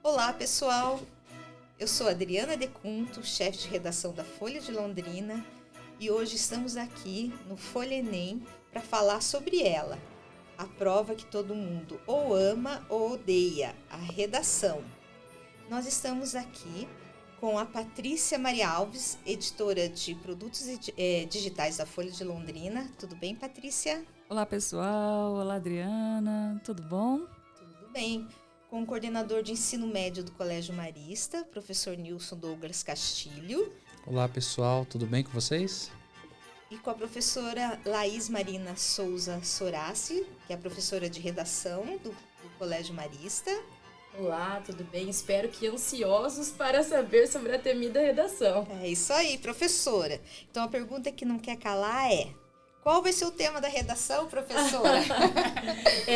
Olá, pessoal! Eu sou Adriana Decunto, chefe de redação da Folha de Londrina, e hoje estamos aqui no Folha Enem para falar sobre ela, a prova que todo mundo ou ama ou odeia, a redação. Nós estamos aqui com a Patrícia Maria Alves, editora de produtos digitais da Folha de Londrina. Tudo bem, Patrícia? Olá, pessoal. Olá, Adriana. Tudo bom? Tudo bem. Com o coordenador de ensino médio do Colégio Marista, professor Nilson Douglas Castilho. Olá, pessoal. Tudo bem com vocês? E com a professora Laís Marina Souza Sorassi, que é a professora de redação do Colégio Marista. Olá, tudo bem? Espero que ansiosos para saber sobre a temida redação. É isso aí, professora. Então a pergunta que não quer calar é: qual vai ser o tema da redação, professora?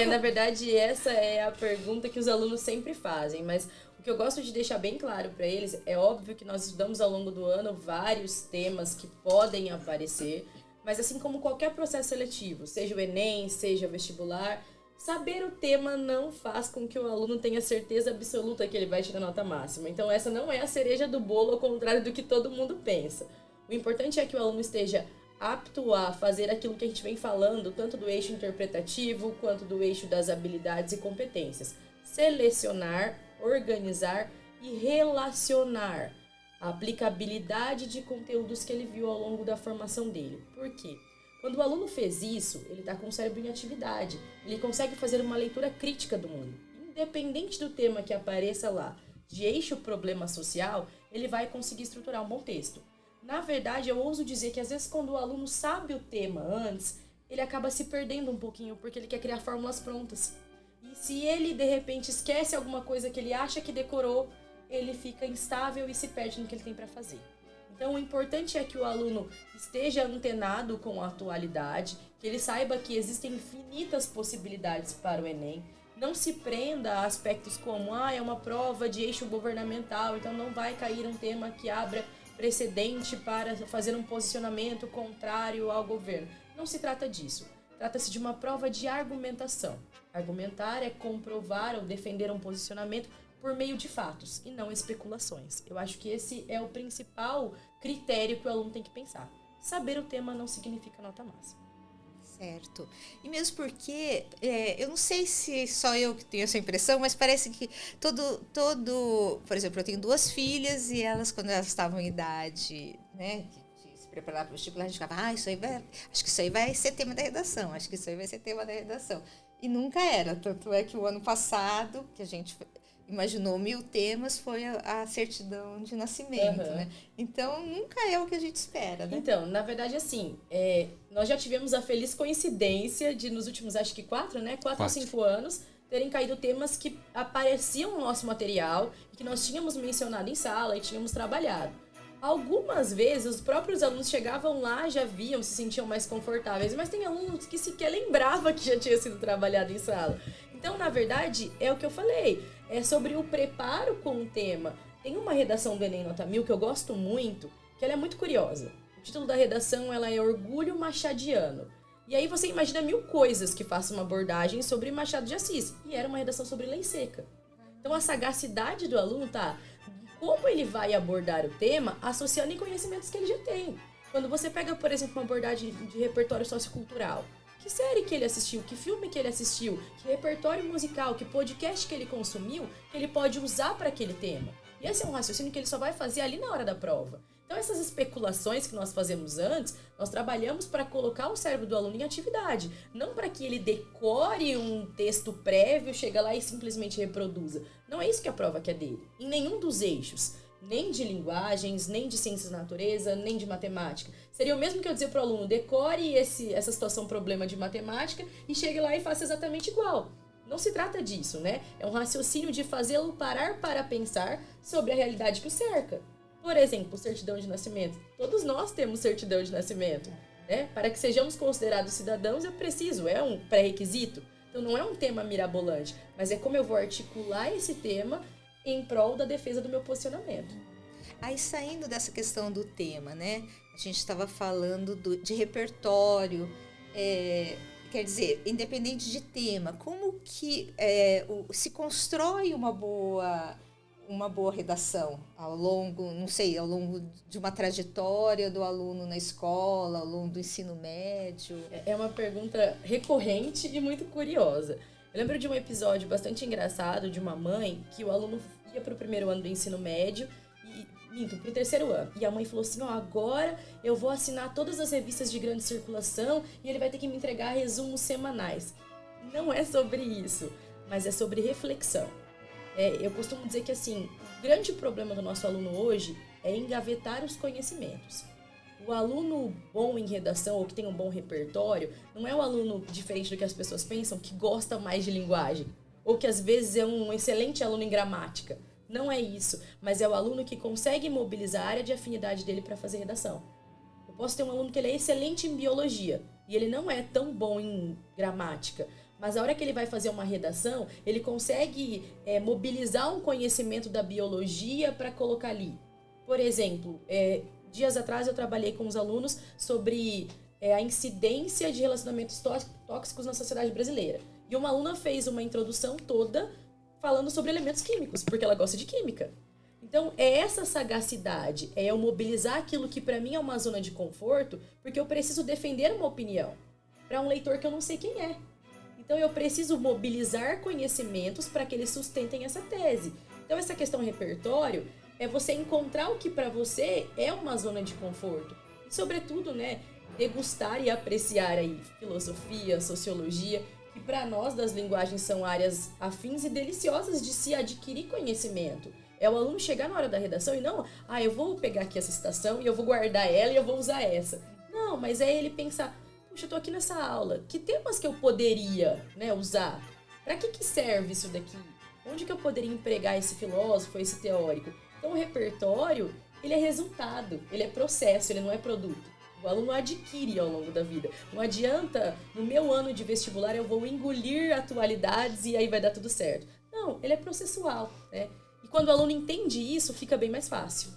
Na verdade, essa é a pergunta que os alunos sempre fazem, mas o que eu gosto de deixar bem claro para eles, é óbvio que nós estudamos ao longo do ano vários temas que podem aparecer, mas assim como qualquer processo seletivo, seja o Enem, seja o vestibular, saber o tema não faz com que o aluno tenha certeza absoluta que ele vai tirar nota máxima. Então essa não é a cereja do bolo, ao contrário do que todo mundo pensa. O importante é que o aluno esteja apto a fazer aquilo que a gente vem falando, tanto do eixo interpretativo quanto do eixo das habilidades e competências. Selecionar, organizar e relacionar a aplicabilidade de conteúdos que ele viu ao longo da formação dele. Por quê? Quando o aluno fez isso, ele está com o cérebro em atividade, ele consegue fazer uma leitura crítica do mundo. Independente do tema que apareça lá, de eixo problema social, ele vai conseguir estruturar um bom texto. Na verdade, eu ouso dizer que às vezes quando o aluno sabe o tema antes, ele acaba se perdendo um pouquinho, porque ele quer criar fórmulas prontas. E se ele, de repente, esquece alguma coisa que ele acha que decorou, ele fica instável e se perde no que ele tem para fazer. Então, o importante é que o aluno esteja antenado com a atualidade, que ele saiba que existem infinitas possibilidades para o Enem, não se prenda a aspectos como, é uma prova de eixo governamental, então não vai cair um tema que abra precedente para fazer um posicionamento contrário ao governo. Não se trata disso. Trata-se de uma prova de argumentação. Argumentar é comprovar ou defender um posicionamento por meio de fatos e não especulações. Eu acho que esse é o principal critério que o aluno tem que pensar. Saber o tema não significa nota máxima. Certo. E mesmo porque, eu não sei se só eu que tenho essa impressão, mas parece que por exemplo, eu tenho 2 filhas e elas, quando elas estavam em idade, né, de se preparar para o vestibular, a gente ficava, acho que isso aí vai ser tema da redação, acho que isso aí vai ser tema da redação. E nunca era, tanto é que o ano passado, que a gente imaginou 1000 temas, foi a certidão de nascimento, né? Então, nunca é o que a gente espera, né? Então, na verdade, assim, nós já tivemos a feliz coincidência de, nos últimos, acho que 4 ou 5 anos, terem caído temas que apareciam no nosso material e que nós tínhamos mencionado em sala e tínhamos trabalhado. Algumas vezes, os próprios alunos chegavam lá, já viam, se sentiam mais confortáveis, mas tem alunos que sequer lembrava que já tinha sido trabalhado em sala. Então, na verdade, é o que eu falei, é sobre o preparo com o tema. Tem uma redação do Enem Nota 1000 que eu gosto muito, que ela é muito curiosa. O título da redação ela é Orgulho Machadiano. E aí você imagina 1000 coisas que façam uma abordagem sobre Machado de Assis. E era uma redação sobre lei seca. Então, a sagacidade do aluno tá como ele vai abordar o tema associando em conhecimentos que ele já tem. Quando você pega, por exemplo, uma abordagem de repertório sociocultural, que série que ele assistiu, que filme que ele assistiu, que repertório musical, que podcast que ele consumiu, que ele pode usar para aquele tema. E esse é um raciocínio que ele só vai fazer ali na hora da prova. Então essas especulações que nós fazemos antes, nós trabalhamos para colocar o cérebro do aluno em atividade, não para que ele decore um texto prévio, chega lá e simplesmente reproduza. Não é isso que a prova quer dele, em nenhum dos eixos. Nem de linguagens, nem de ciências da natureza, nem de matemática. Seria o mesmo que eu dizer para o aluno, decore essa situação problema de matemática e chegue lá e faça exatamente igual. Não se trata disso, né? É um raciocínio de fazê-lo parar para pensar sobre a realidade que o cerca. Por exemplo, certidão de nascimento. Todos nós temos certidão de nascimento, né? Para que sejamos considerados cidadãos é preciso, é um pré-requisito. Então não é um tema mirabolante, mas é como eu vou articular esse tema em prol da defesa do meu posicionamento. Aí, saindo dessa questão do tema, né? A gente estava falando de repertório, quer dizer, independente de tema, como que se constrói uma boa uma boa redação ao longo, não sei, ao longo de uma trajetória do aluno na escola, ao longo do ensino médio? É uma pergunta recorrente e muito curiosa. Eu lembro de um episódio bastante engraçado de uma mãe que o aluno ia para o primeiro ano do ensino médio para o terceiro ano. E a mãe falou assim, agora eu vou assinar todas as revistas de grande circulação e ele vai ter que me entregar resumos semanais. Não é sobre isso, mas é sobre reflexão. Eu costumo dizer que, assim, o grande problema do nosso aluno hoje é engavetar os conhecimentos. O aluno bom em redação ou que tem um bom repertório não é o aluno, diferente do que as pessoas pensam, que gosta mais de linguagem ou que às vezes é um excelente aluno em gramática. Não é isso, mas é o aluno que consegue mobilizar a área de afinidade dele para fazer redação. Eu posso ter um aluno que ele é excelente em biologia e ele não é tão bom em gramática, mas a hora que ele vai fazer uma redação, ele consegue mobilizar um conhecimento da biologia para colocar ali. Por exemplo, dias atrás eu trabalhei com os alunos sobre a incidência de relacionamentos tóxicos na sociedade brasileira. E uma aluna fez uma introdução toda falando sobre elementos químicos, porque ela gosta de química. Então, é essa sagacidade, é eu mobilizar aquilo que para mim é uma zona de conforto, porque eu preciso defender uma opinião para um leitor que eu não sei quem é. Então, eu preciso mobilizar conhecimentos para que eles sustentem essa tese. Então, essa questão repertório é você encontrar o que para você é uma zona de conforto. E, sobretudo, degustar e apreciar aí filosofia, sociologia, que para nós das linguagens são áreas afins e deliciosas de se adquirir conhecimento. É o aluno chegar na hora da redação e não, eu vou pegar aqui essa citação e eu vou guardar ela e eu vou usar essa. Não, mas é ele pensar, puxa, eu tô aqui nessa aula, que temas que eu poderia usar? Para que serve isso daqui? Onde que eu poderia empregar esse filósofo, esse teórico? Então o repertório, ele é resultado, ele é processo, ele não é produto. O aluno adquire ao longo da vida. Não adianta, no meu ano de vestibular, eu vou engolir atualidades e aí vai dar tudo certo. Não, ele é processual, E quando o aluno entende isso, fica bem mais fácil.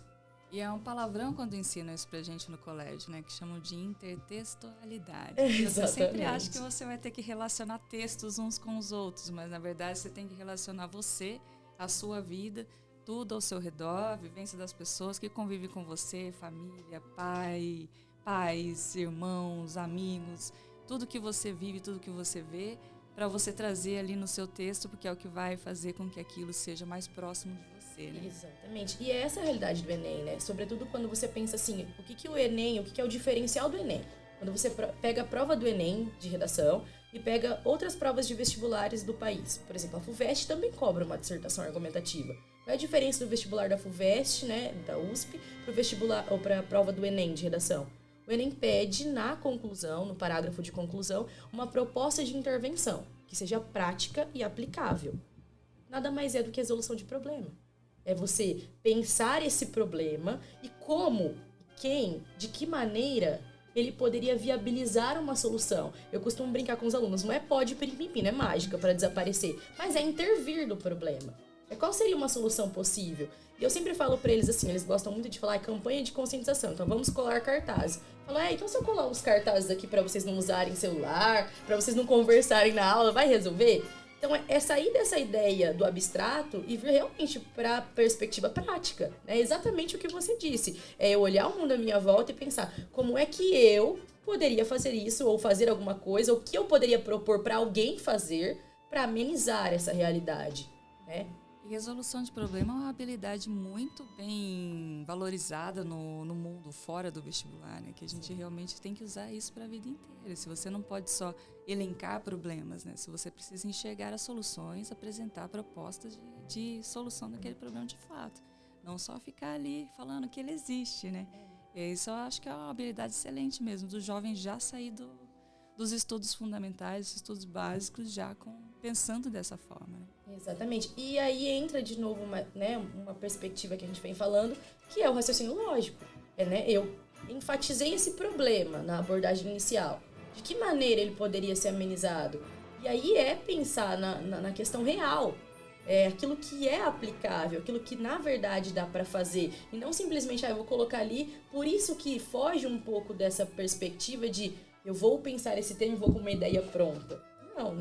E é um palavrão quando ensinam isso pra gente no colégio, que chamam de intertextualidade. Exatamente. Você sempre acha que você vai ter que relacionar textos uns com os outros, mas na verdade você tem que relacionar você, a sua vida, tudo ao seu redor, a vivência das pessoas que convivem com você, família, pais, irmãos, amigos, tudo que você vive, tudo que você vê, para você trazer ali no seu texto, porque é o que vai fazer com que aquilo seja mais próximo de você, Exatamente. E é essa a realidade do Enem, Sobretudo quando você pensa assim, o que o Enem, o que é o diferencial do Enem? Quando você pega a prova do Enem de redação e pega outras provas de vestibulares do país. Por exemplo, a FUVEST também cobra uma dissertação argumentativa. Qual é a diferença do vestibular da FUVEST, da USP, para o vestibular ou para a prova do Enem de redação? O Enem pede na conclusão, no parágrafo de conclusão, uma proposta de intervenção que seja prática e aplicável. Nada mais é do que resolução de problema. É você pensar esse problema e como, quem, de que maneira ele poderia viabilizar uma solução. Eu costumo brincar com os alunos, não é pode, pirim, não é mágica para desaparecer, mas é intervir no problema. Qual seria uma solução possível? E eu sempre falo para eles assim, eles gostam muito de falar campanha de conscientização, então vamos colar cartazes. Falo, então se eu colar uns cartazes aqui para vocês não usarem celular, para vocês não conversarem na aula, vai resolver? Então é sair dessa ideia do abstrato e vir realmente para a perspectiva prática. É exatamente o que você disse. É eu olhar o mundo à minha volta e pensar como é que eu poderia fazer isso ou fazer alguma coisa, ou o que eu poderia propor para alguém fazer para amenizar essa realidade, E resolução de problema é uma habilidade muito bem valorizada no mundo fora do vestibular, que a gente realmente tem que usar isso para a vida inteira. Se você não pode só elencar problemas, se você precisa enxergar as soluções, apresentar propostas de solução daquele problema de fato. Não só ficar ali falando que ele existe, E isso eu acho que é uma habilidade excelente mesmo, do jovem já sair dos estudos fundamentais, dos estudos básicos, já pensando dessa forma. Exatamente. E aí entra de novo uma perspectiva que a gente vem falando, que é o raciocínio lógico. Eu enfatizei esse problema na abordagem inicial. De que maneira ele poderia ser amenizado? E aí pensar na questão real. Aquilo que é aplicável, aquilo que na verdade dá para fazer. E não simplesmente, eu vou colocar ali. Por isso que foge um pouco dessa perspectiva de eu vou pensar esse tema e vou com uma ideia pronta. Não,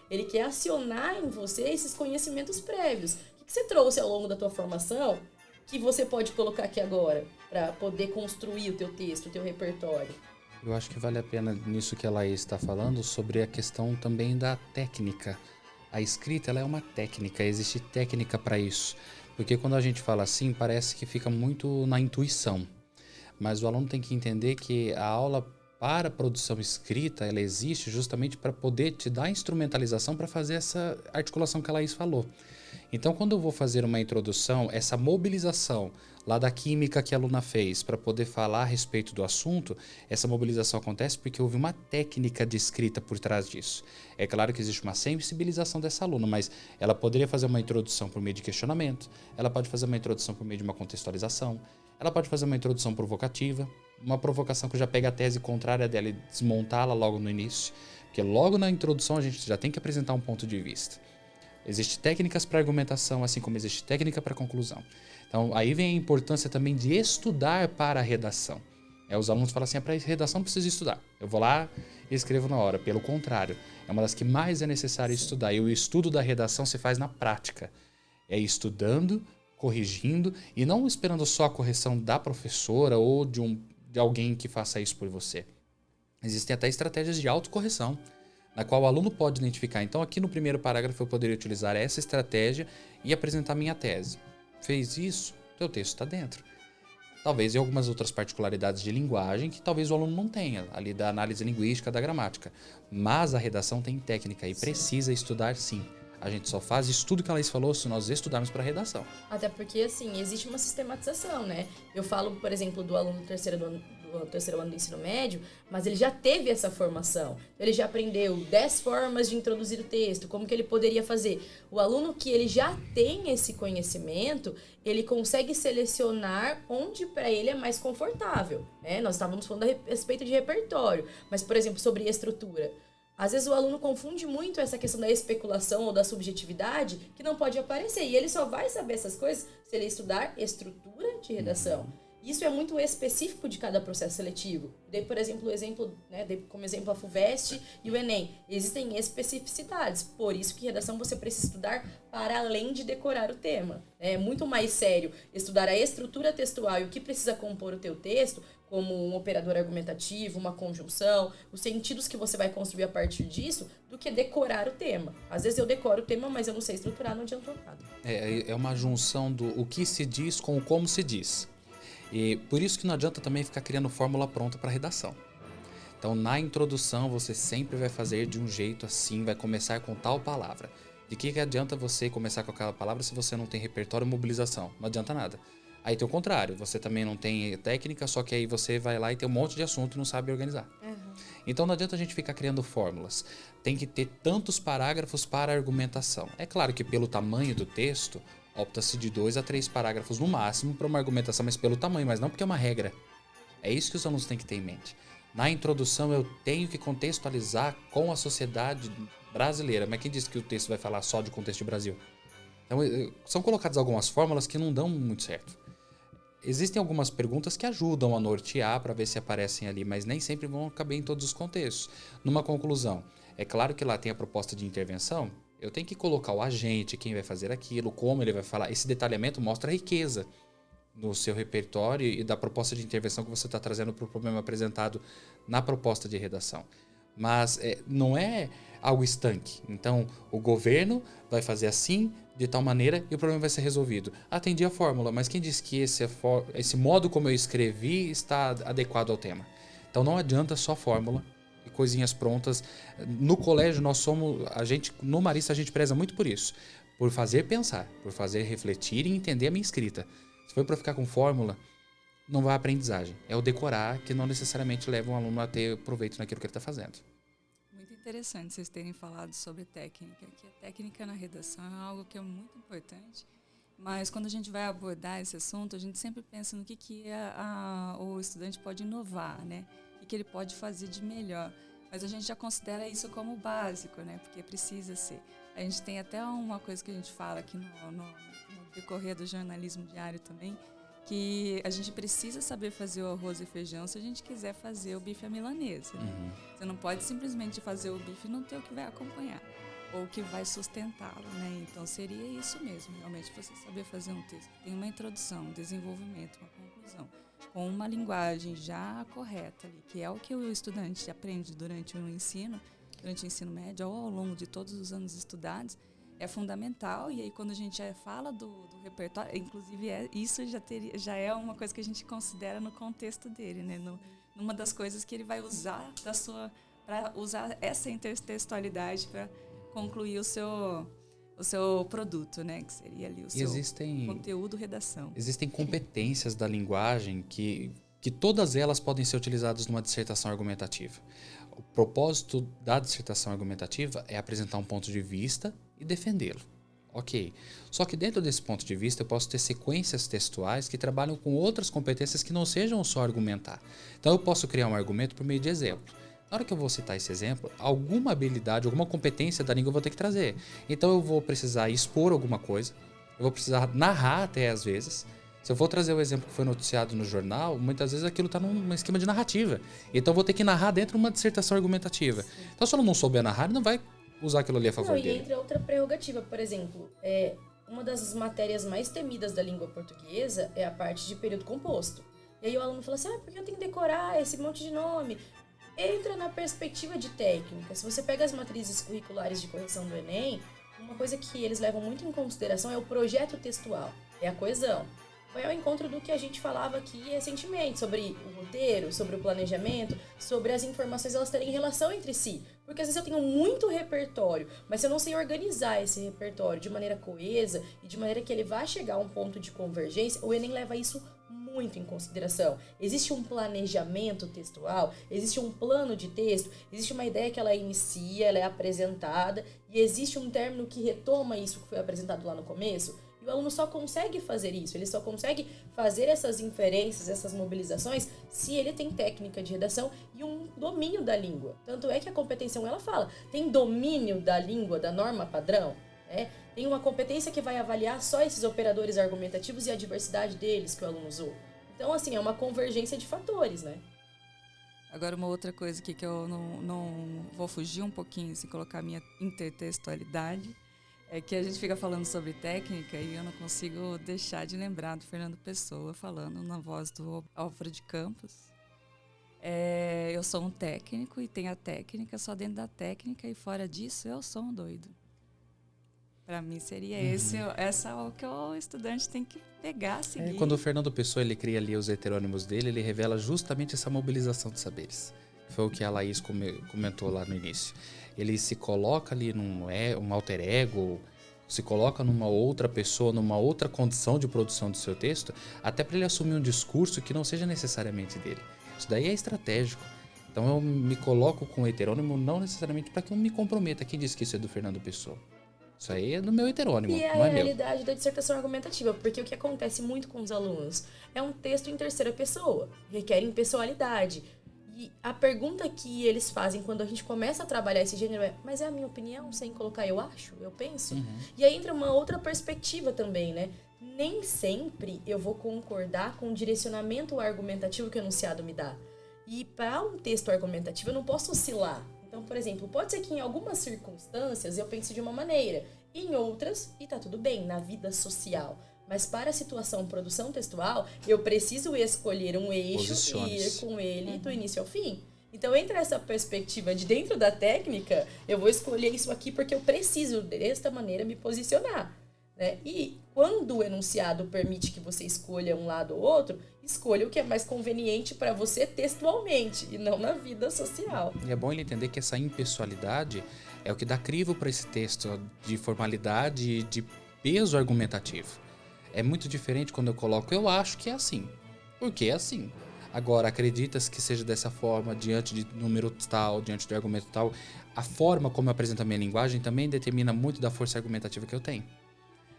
Ele quer acionar em você esses conhecimentos prévios, O que você trouxe ao longo da tua formação que você pode colocar aqui agora para poder construir o teu texto, o teu repertório? Eu acho que vale a pena nisso que a Laís está falando sobre a questão também da técnica. A escrita, ela é uma técnica, existe técnica para isso. Porque quando a gente fala assim, parece que fica muito na intuição. Mas o aluno tem que entender que a aula para a produção escrita, ela existe justamente para poder te dar a instrumentalização para fazer essa articulação que a Laís falou. Então, quando eu vou fazer uma introdução, essa mobilização lá da química que a aluna fez para poder falar a respeito do assunto, essa mobilização acontece porque houve uma técnica de escrita por trás disso. É claro que existe uma sensibilização dessa aluna, mas ela poderia fazer uma introdução por meio de questionamento, ela pode fazer uma introdução por meio de uma contextualização, ela pode fazer uma introdução provocativa, uma provocação que já pega a tese contrária dela e desmontá-la logo no início, porque logo na introdução a gente já tem que apresentar um ponto de vista. Existem técnicas para argumentação, assim como existe técnica para conclusão. Então, aí vem a importância também de estudar para a redação. Os alunos falam assim, para redação não precisa estudar. Eu vou lá e escrevo na hora. Pelo contrário, é uma das que mais é necessário estudar. E o estudo da redação se faz na prática. É estudando, corrigindo e não esperando só a correção da professora ou de alguém que faça isso por você. Existem até estratégias de autocorreção, na qual o aluno pode identificar. Então, aqui no primeiro parágrafo eu poderia utilizar essa estratégia e apresentar minha tese. Fez isso, teu texto está dentro. Talvez em algumas outras particularidades de linguagem que talvez o aluno não tenha, ali da análise linguística, da gramática. Mas a redação tem técnica e precisa estudar sim. A gente só faz isso tudo que a Laís falou se nós estudarmos para a redação. Até porque, assim, existe uma sistematização, né? Eu falo, por exemplo, do aluno do terceiro ano do ensino médio, mas ele já teve essa formação. Ele já aprendeu 10 formas de introduzir o texto, como que ele poderia fazer. O aluno que ele já tem esse conhecimento, ele consegue selecionar onde para ele é mais confortável, né? Nós estávamos falando a respeito de repertório, mas, por exemplo, sobre estrutura. Às vezes o aluno confunde muito essa questão da especulação ou da subjetividade que não pode aparecer. E ele só vai saber essas coisas se ele estudar estrutura de redação. Isso é muito específico de cada processo seletivo. Dei, por exemplo, como exemplo a FUVEST e o Enem. Existem especificidades. Por isso que redação você precisa estudar para além de decorar o tema. É muito mais sério estudar a estrutura textual e o que precisa compor o teu texto, como um operador argumentativo, uma conjunção, os sentidos que você vai construir a partir disso, do que decorar o tema. Às vezes eu decoro o tema, mas eu não sei estruturar, não adiantou nada. É uma junção do o que se diz com o como se diz. E por isso que não adianta também ficar criando fórmula pronta para redação. Então, na introdução, você sempre vai fazer de um jeito assim, vai começar com tal palavra. De que adianta você começar com aquela palavra se você não tem repertório e mobilização? Não adianta nada. Aí tem o contrário, você também não tem técnica, só que aí você vai lá e tem um monte de assunto e não sabe organizar. Então não adianta a gente ficar criando fórmulas. Tem que ter tantos parágrafos para argumentação. É claro que pelo tamanho do texto, opta-se de 2 a 3 parágrafos no máximo para uma argumentação, mas pelo tamanho, mas não porque é uma regra. É isso que os alunos têm que ter em mente. Na introdução eu tenho que contextualizar com a sociedade brasileira, mas quem disse que o texto vai falar só de contexto de Brasil? Então são colocadas algumas fórmulas que não dão muito certo. Existem algumas perguntas que ajudam a nortear para ver se aparecem ali, mas nem sempre vão caber em todos os contextos. Numa conclusão, é claro que lá tem a proposta de intervenção, eu tenho que colocar o agente, quem vai fazer aquilo, como ele vai falar. Esse detalhamento mostra a riqueza no seu repertório e da proposta de intervenção que você está trazendo para o problema apresentado na proposta de redação. Mas não é algo estanque. Então, o governo vai fazer assim, de tal maneira, e o problema vai ser resolvido. Atendi a fórmula, mas quem disse que esse modo como eu escrevi está adequado ao tema? Então, não adianta só fórmula e coisinhas prontas. No colégio, no Marista, a gente preza muito por isso. Por fazer pensar, por fazer refletir e entender a minha escrita. Se for para ficar com fórmula, não vai a aprendizagem. É o decorar que não necessariamente leva um aluno a ter proveito naquilo que ele está fazendo. Muito interessante vocês terem falado sobre técnica, que a técnica na redação é algo que é muito importante, mas quando a gente vai abordar esse assunto, a gente sempre pensa no que o estudante pode inovar, né? O que ele pode fazer de melhor. Mas a gente já considera isso como básico, né? Porque precisa ser. A gente tem até uma coisa que a gente fala aqui no decorrer do jornalismo diário também, que a gente precisa saber fazer o arroz e feijão se a gente quiser fazer o bife à milanesa. Né? Você não pode simplesmente fazer o bife e não ter o que vai acompanhar. ou que vai sustentá-lo, né? Então seria isso mesmo, realmente você saber fazer um texto. Tem uma introdução, um desenvolvimento, uma conclusão, com uma linguagem já correta ali, que é o que o estudante aprende durante o ensino médio ou ao longo de todos os anos estudados, é fundamental. E aí quando a gente fala do repertório, inclusive isso já é uma coisa que a gente considera no contexto dele, né? Numa das coisas que ele vai usar para usar essa intertextualidade para concluir o seu produto, né? Que seria ali o seu conteúdo, redação. Existem competências da linguagem que todas elas podem ser utilizadas numa dissertação argumentativa. O propósito da dissertação argumentativa é apresentar um ponto de vista e defendê-lo. Ok. Só que dentro desse ponto de vista eu posso ter sequências textuais que trabalham com outras competências que não sejam só argumentar. Então eu posso criar um argumento por meio de exemplo. Na hora que eu vou citar esse exemplo, alguma habilidade, alguma competência da língua eu vou ter que trazer. Então eu vou precisar expor alguma coisa, eu vou precisar narrar até às vezes. Se eu for trazer o exemplo que foi noticiado no jornal, muitas vezes aquilo está num esquema de narrativa. Então eu vou ter que narrar dentro de uma dissertação argumentativa. Sim. Então se eu não souber narrar, ele não vai usar aquilo ali a favor dele. E entra outra prerrogativa, por exemplo, uma das matérias mais temidas da língua portuguesa é a parte de período composto. E aí o aluno fala assim, porque eu tenho que decorar esse monte de nome? Entra na perspectiva de técnica. Se você pega as matrizes curriculares de correção do Enem, uma coisa que eles levam muito em consideração é o projeto textual, é a coesão. Vai ao encontro do que a gente falava aqui recentemente, sobre o roteiro, sobre o planejamento, sobre as informações elas terem relação entre si. Porque às vezes eu tenho muito repertório, mas se eu não sei organizar esse repertório de maneira coesa e de maneira que ele vá chegar a um ponto de convergência, o Enem leva isso muito em consideração. Existe um planejamento textual, existe um plano de texto, existe uma ideia que ela inicia, ela é apresentada e existe um término que retoma isso que foi apresentado lá no começo. E o aluno só consegue fazer isso, ele só consegue fazer essas inferências, essas mobilizações, se ele tem técnica de redação e um domínio da língua. Tanto é que a competência 1, ela fala, tem domínio da língua, da norma padrão, né? Tem uma competência que vai avaliar só esses operadores argumentativos e a diversidade deles que o aluno usou. Então, assim, é uma convergência de fatores, né? Agora, uma outra coisa aqui que eu não vou fugir um pouquinho, se colocar a minha intertextualidade, é que a gente fica falando sobre técnica e eu não consigo deixar de lembrar do Fernando Pessoa falando na voz do Álvaro de Campos. Eu sou um técnico e tenho a técnica, só dentro da técnica e fora disso eu sou um doido. Para mim seria essa é o que o estudante tem que pegar, seguir. Quando o Fernando Pessoa ele cria ali os heterônimos dele, ele revela justamente essa mobilização de saberes. Foi o que a Laís comentou lá no início. Ele se coloca ali um alter ego, se coloca numa outra pessoa, numa outra condição de produção do seu texto, até para ele assumir um discurso que não seja necessariamente dele. Isso daí é estratégico. Então eu me coloco com o heterônimo não necessariamente para que eu me comprometa. Quem disse que isso é do Fernando Pessoa? Isso aí é do meu heterônimo, não é meu. E é a realidade da dissertação argumentativa, porque o que acontece muito com os alunos é um texto em terceira pessoa, requer impessoalidade. E a pergunta que eles fazem quando a gente começa a trabalhar esse gênero é, mas é a minha opinião, sem colocar eu acho, eu penso? E aí entra uma outra perspectiva também, né? Nem sempre eu vou concordar com o direcionamento argumentativo que o enunciado me dá. E para um texto argumentativo eu não posso oscilar. Então, por exemplo, pode ser que em algumas circunstâncias eu pense de uma maneira, em outras, e tá tudo bem, na vida social. Mas para a situação produção textual, eu preciso escolher um eixo e ir com ele do início ao fim. Então, entre essa perspectiva de dentro da técnica, eu vou escolher isso aqui porque eu preciso, desta maneira, me posicionar. Né? E quando o enunciado permite que você escolha um lado ou outro, escolha o que é mais conveniente para você textualmente e não na vida social. E é bom ele entender que essa impessoalidade é o que dá crivo para esse texto de formalidade e de peso argumentativo. É muito diferente quando eu coloco eu acho que é assim, porque é assim. Agora, acreditas que seja dessa forma, diante de número tal, diante de argumento tal, a forma como eu apresento a minha linguagem também determina muito da força argumentativa que eu tenho.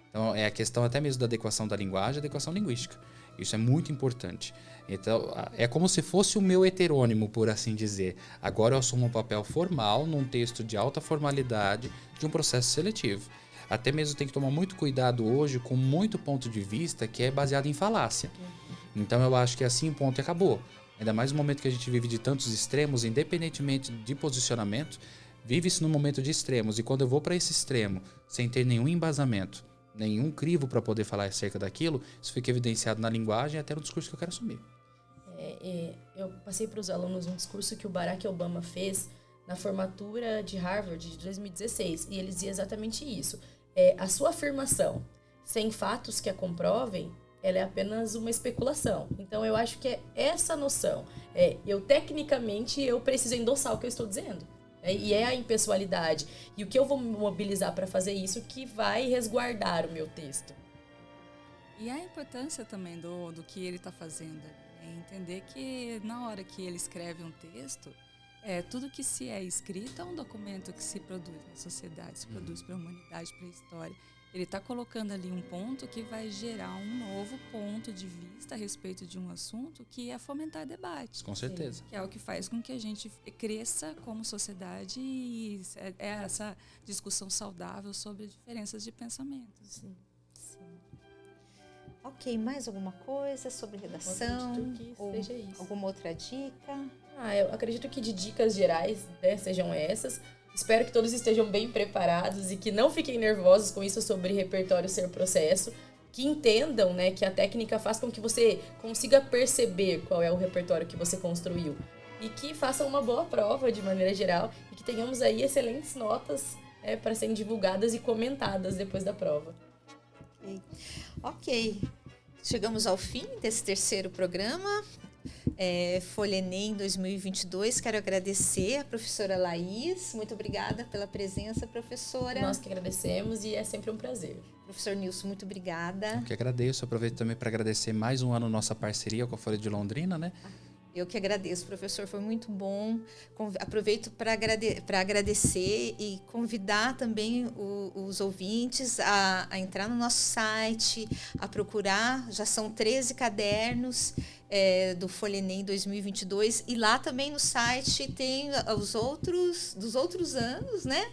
Então, é a questão até mesmo da adequação da linguagem, adequação linguística. Isso é muito importante. Então, é como se fosse o meu heterônimo, por assim dizer. Agora eu assumo um papel formal num texto de alta formalidade de um processo seletivo. Até mesmo tem que tomar muito cuidado hoje com muito ponto de vista que é baseado em falácia. Então eu acho que assim, ponto, e acabou. Ainda mais no momento que a gente vive de tantos extremos, independentemente de posicionamento, vive-se num momento de extremos. E quando eu vou para esse extremo, sem ter nenhum embasamento, nenhum crivo para poder falar acerca daquilo, isso fica evidenciado na linguagem e até no discurso que eu quero assumir. Eu passei para os alunos um discurso que o Barack Obama fez na formatura de Harvard de 2016. E ele dizia exatamente isso. A sua afirmação, sem fatos que a comprovem, ela é apenas uma especulação. Então, eu acho que é essa noção. Tecnicamente, eu preciso endossar o que eu estou dizendo. E é a impessoalidade. E o que eu vou me mobilizar para fazer isso que vai resguardar o meu texto. E a importância também do que ele está fazendo. Entender que na hora que ele escreve um texto, tudo que se é escrito é um documento que se produz na sociedade, se produz para a humanidade, para a história. Ele está colocando ali um ponto que vai gerar um novo ponto de vista a respeito de um assunto que é fomentar debates. Com certeza. Que é o que faz com que a gente cresça como sociedade e essa discussão saudável sobre diferenças de pensamentos. Sim. Ok, mais alguma coisa sobre redação? Eu acredito que seja isso. Alguma outra dica? Eu acredito que de dicas gerais, né, sejam essas. Espero que todos estejam bem preparados e que não fiquem nervosos com isso sobre repertório ser processo. Que entendam, né, que a técnica faz com que você consiga perceber qual é o repertório que você construiu. E que façam uma boa prova de maneira geral e que tenhamos aí excelentes notas para serem divulgadas e comentadas depois da prova. Ok. Chegamos ao fim desse terceiro programa. Folha Enem 2022. Quero agradecer a professora Laís. Muito obrigada pela presença, professora. Nós que agradecemos e é sempre um prazer. Professor Nilson, muito obrigada. Eu que agradeço. Aproveito também para agradecer mais um ano nossa parceria com a Folha de Londrina, né? Eu que agradeço, professor, foi muito bom. Aproveito para agradecer e convidar também os ouvintes a entrar no nosso site, a procurar. Já são 13 cadernos do Folha Enem 2022 e lá também no site tem dos outros anos, né?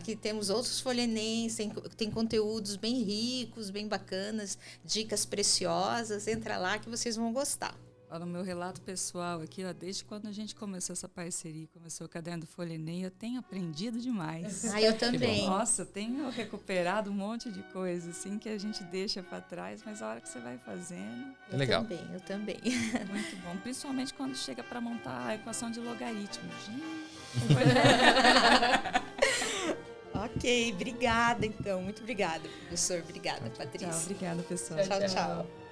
Que temos outros Folha Enem, tem conteúdos bem ricos, bem bacanas, dicas preciosas. Entra lá que vocês vão gostar. No meu relato pessoal aqui, desde quando a gente começou essa parceria, começou o caderno do Folha Enem, eu tenho aprendido demais. Eu também. Nossa, eu tenho recuperado um monte de coisa, assim, que a gente deixa para trás, mas a hora que você vai fazendo... É legal. Eu também. Muito bom, principalmente quando chega para montar a equação de logaritmo. Ok, obrigada então. Muito obrigada, professor. Obrigada, Patrícia. Tchau, obrigada, pessoal. Tchau.